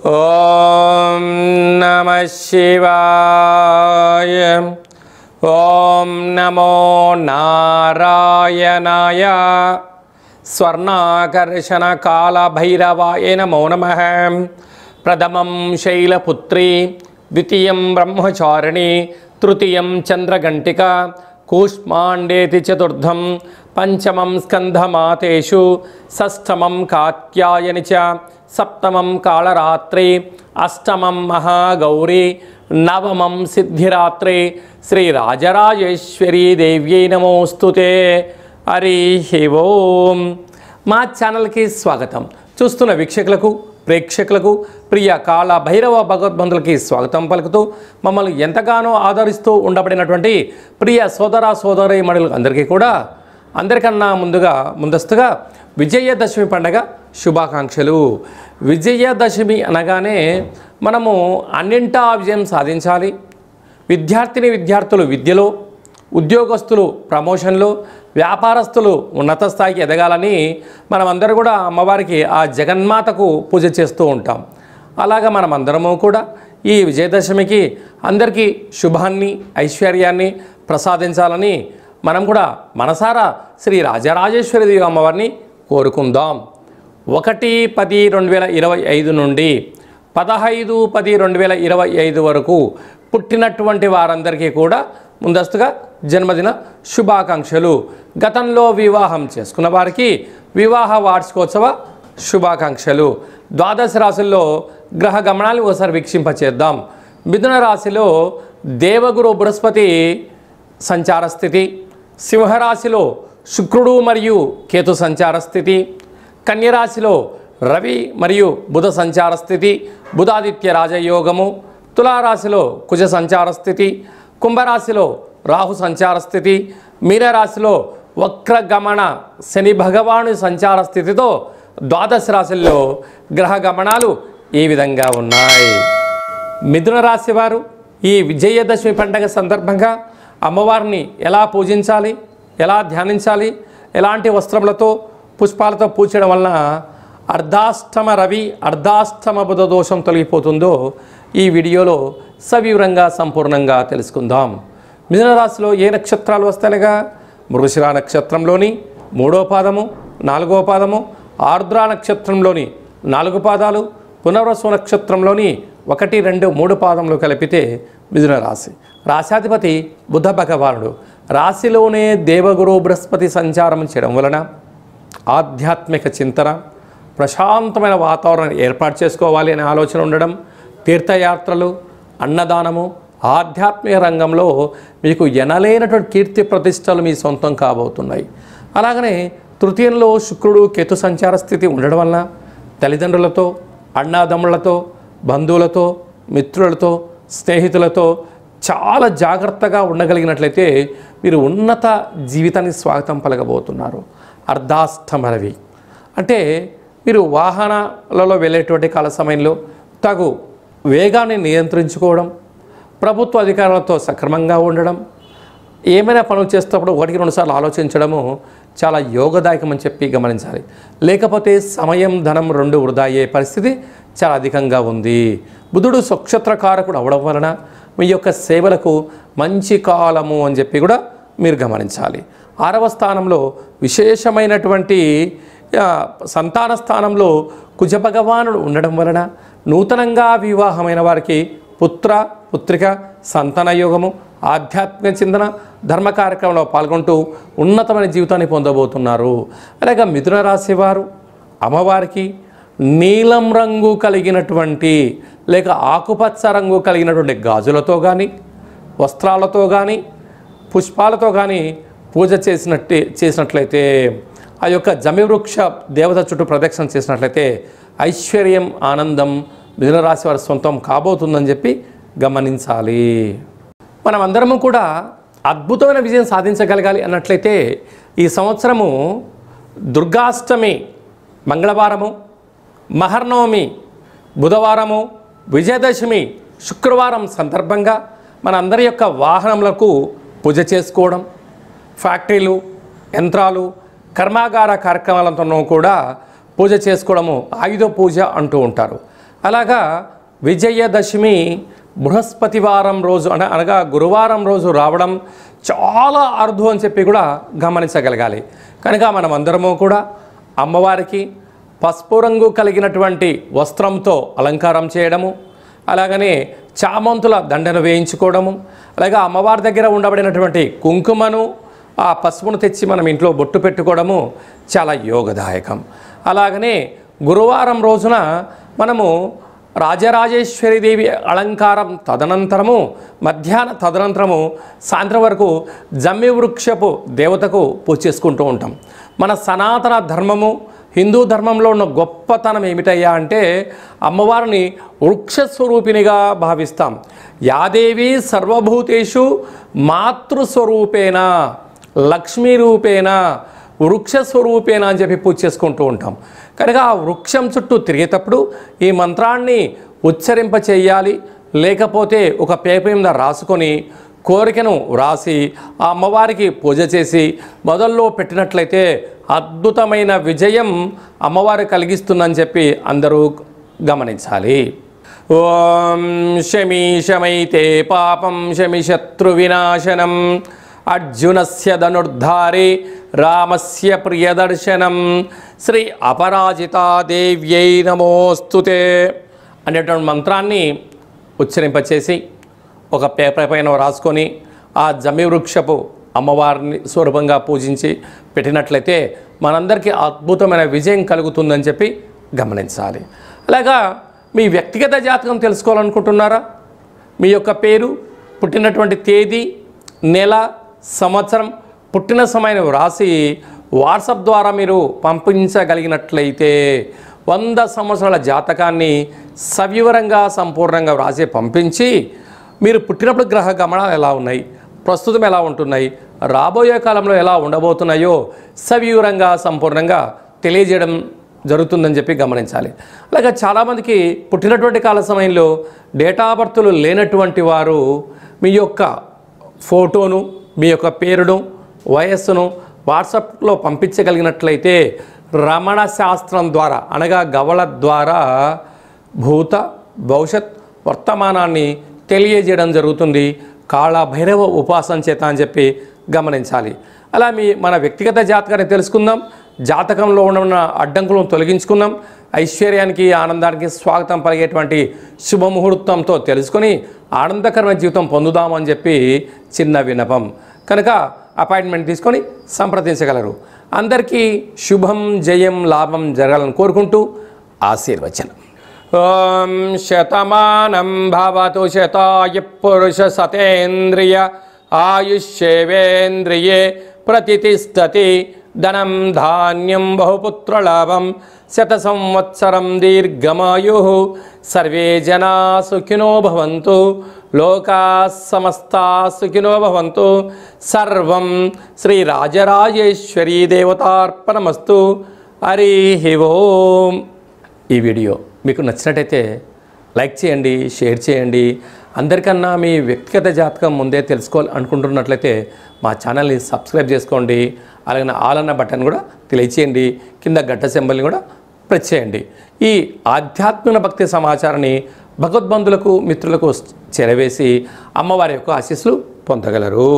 ఓం నమః శివాయ. ఓం నమో నారాయణాయ. స్వర్ణాకర్షణ కాల భైరవాయ నమో నమః. ప్రథమం శైలపుత్రి, ద్వితీయం బ్రహ్మచారిణి, తృతీయం చంద్రఘంటిక, కూష్మాండేతి చతుర్థం, పంచమం స్కంధమాతేషు, షష్ఠమం కాత్యాయని చ, సప్తమం కాళరాత్రి, అష్టమం మహాగౌరీ, నవమం సిద్ధిరాత్రి. శ్రీ రాజరాజేశ్వరీ దేవ్యై నమోస్తుతే. హరి ఓం. మా ఛానల్కి స్వాగతం. చూస్తున్న వీక్షకులకు, ప్రేక్షకులకు, ప్రియ కాళ భైరవ భగవద్బంధులకి స్వాగతం పలుకుతూ మమ్మల్ని ఎంతగానో ఆదరిస్తూ ఉండబడినటువంటి ప్రియ సోదర సోదరీమణులకు అందరికీ కూడా అందరికన్నా ముందస్తుగా విజయదశమి పండగ శుభాకాంక్షలు. విజయదశమి అనగానే మనము అన్నింటా విజయం సాధించాలి. విద్యార్థులు విద్యలో, ఉద్యోగస్తులు ప్రమోషన్లో, వ్యాపారస్తులు ఉన్నత స్థాయికి ఎదగాలని మనమందరూ కూడా అమ్మవారికి ఆ జగన్మాతకు పూజ చేస్తూ ఉంటాం. అలాగా మనమందరము కూడా ఈ విజయదశమికి అందరికీ శుభాన్ని, ఐశ్వర్యాన్ని ప్రసాదించాలని మనం కూడా మనసారా శ్రీ రాజరాజేశ్వరి దేవి అమ్మవారిని కోరుకుందాం. 1-10-2025 నుండి 15-10-2025 వరకు పుట్టినటువంటి వారందరికీ కూడా ముందస్తుగా జన్మదిన శుభాకాంక్షలు. గతంలో వివాహం చేసుకున్న వారికి వివాహ వార్షికోత్సవ శుభాకాంక్షలు. ద్వాదశ రాశుల్లో గ్రహ గమనాలు ఒకసారి వీక్షింపచేద్దాం. మిథున రాశిలో దేవగురు బృహస్పతి సంచార స్థితి, సింహరాశిలో శుక్రుడు మరియు కేతు సంచార స్థితి, కన్యరాశిలో రవి మరియు బుధ సంచార స్థితి, బుధాదిత్య రాజయోగము, తులారాశిలో కుజ సంచార స్థితి, కుంభరాశిలో రాహు సంచార స్థితి, మీనరాశిలో వక్రగమన శని భగవాను సంచార స్థితితో ద్వాదశ రాశుల్లో గ్రహ గమనాలు ఈ విధంగా ఉన్నాయి. మిథున రాశి వారు ఈ విజయదశమి పండుగ సందర్భంగా అమ్మవారిని ఎలా పూజించాలి, ఎలా ధ్యానించాలి, ఎలాంటి వస్త్రములతో పుష్పాలతో పూజడం వలన అర్ధాష్టమ రవి అర్ధాష్టమ బుధ దోషం తొలగిపోతుందో ఈ వీడియోలో సవివరంగా సంపూర్ణంగా తెలుసుకుందాం. మిథున రాశిలో ఏ నక్షత్రాలు వస్తాయనగా మృగశిర నక్షత్రంలోని 3వ పాదము, 4వ పాదము, ఆర్ద్ర నక్షత్రంలోని 4 పాదాలు, పునర్వసు నక్షత్రంలోని 1, 2, 3 పాదములు కలిపితే మిథున రాశి. రాశాధిపతి బుధ భగవానుడు. రాశిలోనే దేవగురు బృహస్పతి సంచారం చేయడం వలన ఆధ్యాత్మిక చింతన, ప్రశాంతమైన వాతావరణం ఏర్పాటు చేసుకోవాలి అనే ఆలోచన ఉండడం, తీర్థయాత్రలు, అన్నదానము, ఆధ్యాత్మిక రంగంలో మీకు ఎనలేనటువంటి కీర్తి ప్రతిష్టలు మీ సొంతం కాబోతున్నాయి. అలాగనే తృతీయంలో శుక్రుడు కేతు సంచార స్థితి ఉండడం వలన తల్లిదండ్రులతో, అన్నాదమ్ములతో, బంధువులతో, మిత్రులతో, స్నేహితులతో చాలా జాగ్రత్తగా ఉండగలిగినట్లయితే మీరు ఉన్నత జీవితానికి స్వాగతం పలకబోతున్నారు. అర్ధాష్టమ రవి అంటే మీరు వాహనాలలో వెళ్ళేటువంటి కాల సమయంలో తగు వేగాన్ని నియంత్రించుకోవడం, ప్రభుత్వ అధికారులతో సక్రమంగా ఉండడం, ఏమైనా పనులు చేసేటప్పుడు 1-2 సార్లు ఆలోచించడము చాలా యోగదాయకం అని చెప్పి గమనించాలి. లేకపోతే సమయం, ధనం 2 వృధా అయ్యే పరిస్థితి చాలా అధికంగా ఉంది. బుధుడు స్వక్షత్రకారకుడు అవడం వలన మీ యొక్క సేవలకు మంచి కాలము అని చెప్పి కూడా మీరు గమనించాలి. 6వ స్థానంలో విశేషమైనటువంటి సంతాన స్థానంలో కుజ భగవానుడు ఉండడం వలన నూతనంగా వివాహమైన వారికి పుత్ర, పుత్రిక, సంతాన యోగము, ఆధ్యాత్మిక చింతన, ధర్మ కార్యక్రమంలో పాల్గొంటూ ఉన్నతమైన జీవితాన్ని పొందబోతున్నారు. అలాగే మిథున రాశి వారు అమ్మవారికి నీలం రంగు కలిగినటువంటి లేక ఆకుపచ్చ రంగు కలిగినటువంటి గాజులతో కానీ, వస్త్రాలతో కానీ, పుష్పాలతో కానీ పూజ చేసినట్లయితే, ఆ యొక్క జమివృక్ష దేవత చుట్టూ ప్రదక్షిణ చేసినట్లయితే ఐశ్వర్యం, ఆనందం మిథున రాశి వారి సొంతం కాబోతుందని చెప్పి గమనించాలి. మనమందరము కూడా అద్భుతమైన విజయం సాధించగలగాలి అన్నట్లయితే ఈ సంవత్సరము దుర్గాష్టమి మంగళవారము, మహర్నవమి బుధవారము, విజయదశమి శుక్రవారం సందర్భంగా మన అందరి యొక్క వాహనములకు పూజ చేసుకోవడం, ఫ్యాక్టరీలు, యంత్రాలు, కర్మాగార కార్యక్రమాలతో కూడా పూజ చేసుకోవడము ఆయుధ పూజ అంటూ ఉంటారు. అలాగా విజయదశమి బృహస్పతివారం రోజు అనగా గురువారం రోజు రావడం చాలా అరుదు అని చెప్పి కూడా గమనించగలగాలి. కనుక మనం అందరము కూడా అమ్మవారికి పసుపు రంగు కలిగినటువంటి వస్త్రంతో అలంకారం చేయడము, అలాగనే చామంతుల దండను వేయించుకోవడము, అలాగే అమ్మవారి దగ్గర ఉండబడినటువంటి కుంకుమను ఆ పసుపును తెచ్చి మనం ఇంట్లో బొట్టు పెట్టుకోవడము చాలా యోగదాయకం. అలాగనే గురువారం రోజున మనము రాజరాజేశ్వరీదేవి అలంకారం తదనంతరము తదనంతరము సాయంత్రం వరకు జమ్మి వృక్షపు దేవతకు పూజ చేసుకుంటూ ఉంటాం. మన సనాతన ధర్మము హిందూ ధర్మంలో ఉన్న గొప్పతనం ఏమిటయ్యా అంటే అమ్మవారిని వృక్షస్వరూపిణిగా భావిస్తాం. యాదేవి సర్వభూతేషు మాతృస్వరూపేణ లక్ష్మీ రూపేణ వృక్షస్వరూపేణ అని చెప్పి పూజ చేసుకుంటూ ఉంటాం. కనుక ఆ వృక్షం చుట్టూ తిరిగేటప్పుడు ఈ మంత్రాన్ని ఉచ్చరింప చేయాలి. లేకపోతే ఒక పేపర్ మీద రాసుకొని కోరికను వ్రాసి ఆ అమ్మవారికి పూజ చేసి మొదల్లో పెట్టినట్లయితే అద్భుతమైన విజయం అమ్మవారు కలిగిస్తుందని చెప్పి అందరూ గమనించాలి. ఓం శమీ శమైతే పాపం శమి శత్రు వినాశనం అర్జునస్య ధనుర్ధారే రామస్య ప్రియదర్శనం శ్రీ అపరాజితాదేవ్యై నమోస్తుతే అనేటువంటి మంత్రాన్ని ఉచ్చరింపచేసి ఒక పేపర్ పైన రాసుకొని ఆ జమ్మి వృక్షపు అమ్మవారిని స్వరూపంగా పూజించి పెట్టినట్లయితే మనందరికీ అద్భుతమైన విజయం కలుగుతుందని చెప్పి గమనించాలి. అలాగా మీ వ్యక్తిగత జాతకం తెలుసుకోవాలనుకుంటున్నారా? మీ యొక్క పేరు, పుట్టినటువంటి తేదీ, నెల, సంవత్సరం, పుట్టిన సమయాన్ని వ్రాసి వాట్సాప్ ద్వారా మీరు పంపించగలిగినట్లయితే 100 సంవత్సరాల జాతకాన్ని సవివరంగా సంపూర్ణంగా వ్రాసి పంపించి మీరు పుట్టినప్పుడు గ్రహ గమనాలు ఎలా ఉన్నాయి, ప్రస్తుతం ఎలా ఉంటున్నాయి, రాబోయే కాలంలో ఎలా ఉండబోతున్నాయో సవివరంగా సంపూర్ణంగా తెలియజేయడం జరుగుతుందని చెప్పి గమనించాలి. అలాగే చాలామందికి పుట్టినటువంటి కాల సమయంలో డేటా బర్త్లు లేనటువంటి వారు మీ యొక్క ఫోటోను, మీ యొక్క పేరును, వయస్సును వాట్సాప్లో పంపించగలిగినట్లయితే రమణ శాస్త్రం ద్వారా అనగా గవళ ద్వారా భూత భవిష్యత్ వర్తమానాన్ని తెలియజేయడం జరుగుతుంది కాళభైరవ ఉపాసన చేత అని చెప్పి గమనించాలి. అలా మన వ్యక్తిగత జాతకాన్ని తెలుసుకుందాం. జాతకంలో ఉన్న అడ్డంకులను తొలగించుకుందాం. ఐశ్వర్యానికి ఆనందానికి స్వాగతం పలిగేటువంటి శుభముహూర్తంతో తెలుసుకొని ఆనందకరమైన జీవితం పొందుదామని చెప్పి చిన్న విన్నపం. కనుక అపాయింట్మెంట్ తీసుకొని సంప్రదించగలరు. అందరికీ శుభం, జయం, లాభం జరగాలని కోరుకుంటూ ఆశీర్వచనం. ఓం శతమానం భవతు శతాయు పురుష సతేంద్రియ ఆయుష్యేవేంద్రియే ప్రతిష్టతి ధనం ధాన్యం బహుపుత్రలాభం శత సంవత్సరం దీర్ఘమాయు సర్వే జనా సుఖినో భవంతు లోకా సమస్తా సుఖినో భవంతు సర్వం శ్రీ రాజరాజేశ్వరీ దేవతార్పణమస్తు. హరి ఓం. ఈ వీడియో మీకు నచ్చినట్టయితే లైక్ చేయండి, షేర్ చేయండి. అందరికన్నా మీ వ్యక్తిగత జాతకం ముందే తెలుసుకోవాలి అనుకుంటున్నట్లయితే మా ఛానల్ని సబ్స్క్రైబ్ చేసుకోండి. అలాగే ఆల్ అన్న బటన్ కూడా తెలియచేయండి. కింద గంట సింబల్ని కూడా ప్రెస్ చేయండి. ఈ ఆధ్యాత్మిక భక్తి సమాచారాన్ని భగవద్బంధులకు, మిత్రులకు చేరవేసి అమ్మవారి యొక్క ఆశీస్సులు పొందగలరు.